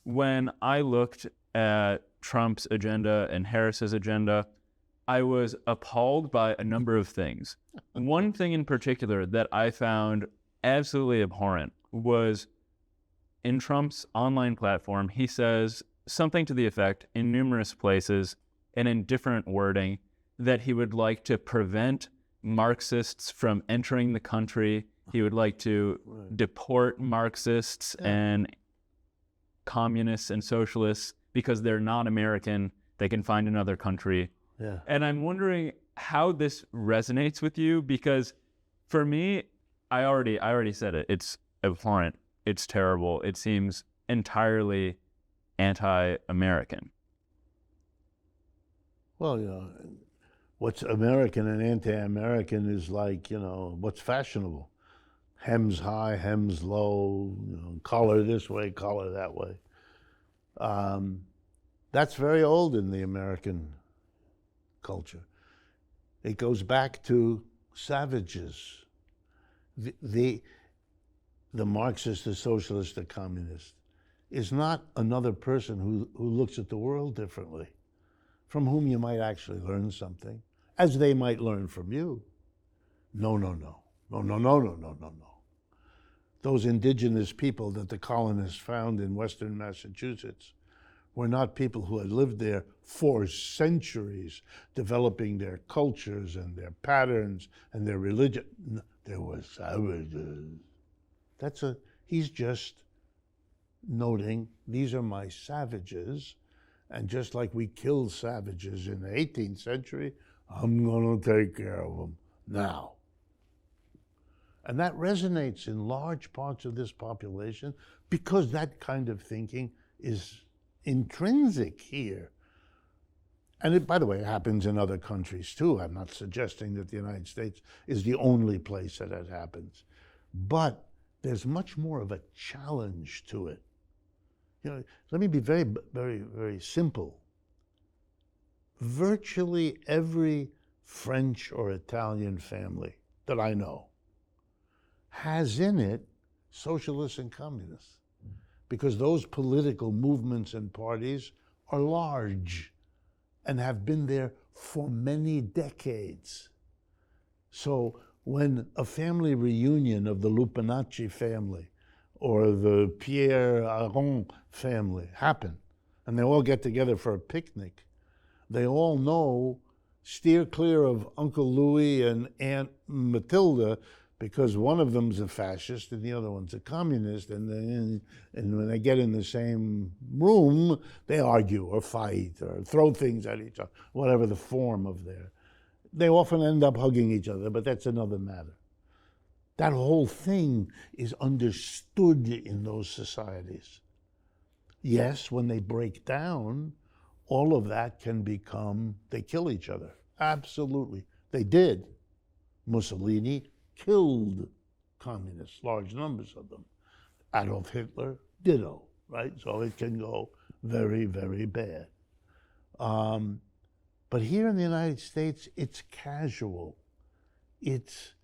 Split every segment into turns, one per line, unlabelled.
when I looked at Trump's agenda and Harris's agenda, I was appalled by a number of things. One thing in particular that I found absolutely abhorrent was in Trump's online platform, he says something to the effect in numerous places and in different wording that he would like to prevent Marxists from entering the country. He would like to deport Marxists and communists and socialists because they're not American. They can find another country.
Yeah.
And I'm wondering how this resonates with you, because for me, I already said it. It's abhorrent. It's terrible. It seems entirely anti-American.
Well, what's American and anti-American is like, what's fashionable. Hems high, hems low, collar this way, collar that way. That's very old in the American culture. It goes back to savages. The Marxist, the socialist, the communist is not another person who looks at the world differently, from whom you might actually learn something, as they might learn from you. No. Those indigenous people that the colonists found in Western Massachusetts were not people who had lived there for centuries, developing their cultures and their patterns and their religion. There were savages. He's just noting, these are my savages, and just like we killed savages in the 18th century, I'm gonna take care of them now. And that resonates in large parts of this population because that kind of thinking is intrinsic here. And it, by the way, it happens in other countries too. I'm not suggesting that the United States is the only place that it happens. But there's much more of a challenge to it. Let me be very, very, very simple. Virtually every French or Italian family that I know has in it socialists and communists, because those political movements and parties are large and have been there for many decades. So when a family reunion of the Lupinacci family or the Pierre Aron family happen, and they all get together for a picnic, they all know, steer clear of Uncle Louis and Aunt Matilda, because one of them's a fascist and the other one's a communist, and when they get in the same room, they argue or fight or throw things at each other, whatever the form of their. They often end up hugging each other, but that's another matter. That whole thing is understood in those societies. Yes, when they break down, all of that can become, they kill each other. Absolutely. They did. Mussolini killed communists, large numbers of them. Adolf Hitler, ditto, right? So it can go very, very bad. But here in the United States, it's casual. It's,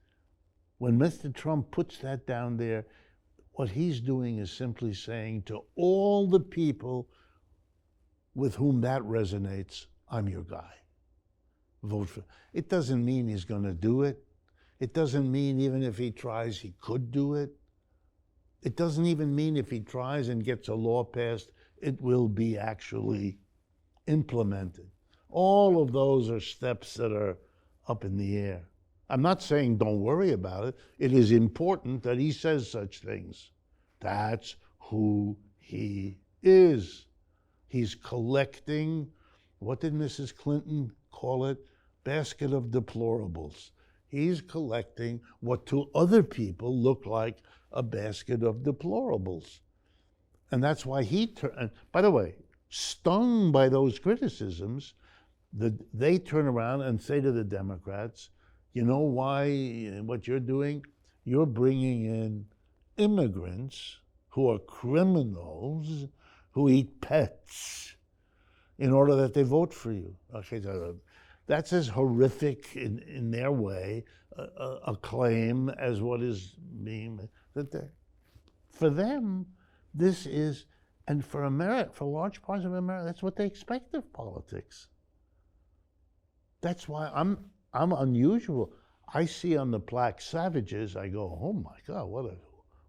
when Mr. Trump puts that down there, what he's doing is simply saying to all the people with whom that resonates, I'm your guy. Vote for. It doesn't mean he's going to do it. It doesn't mean even if he tries, he could do it. It doesn't even mean if he tries and gets a law passed, it will be actually implemented. All of those are steps that are up in the air. I'm not saying don't worry about it. It is important that he says such things. That's who he is. He's collecting, what did Mrs. Clinton call it? Basket of deplorables. He's collecting what to other people look like a basket of deplorables. And that's why by the way, stung by those criticisms, they turn around and say to the Democrats, you know why, what you're doing? You're bringing in immigrants who are criminals, who eat pets, in order that they vote for you. Okay, so that's as horrific in their way a claim as what is being, for them, this is And for America, for large parts of America, that's what they expect of politics. That's why I'm unusual. I see on the plaque savages, I go, oh my God,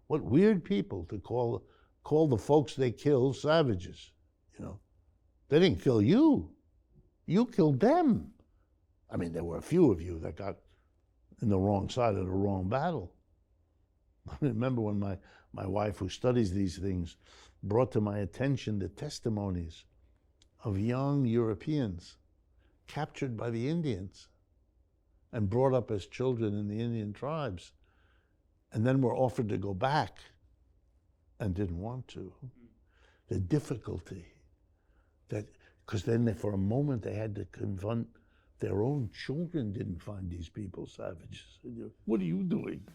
what weird people to call the folks they kill savages. You know, they didn't kill you. You killed them. I mean, there were a few of you that got in the wrong side of the wrong battle. I remember when my wife, who studies these things, brought to my attention the testimonies of young Europeans captured by the Indians and brought up as children in the Indian tribes, and then were offered to go back and didn't want to. The difficulty that, because then for a moment they had to confront their own children didn't find these people savages. What are you doing?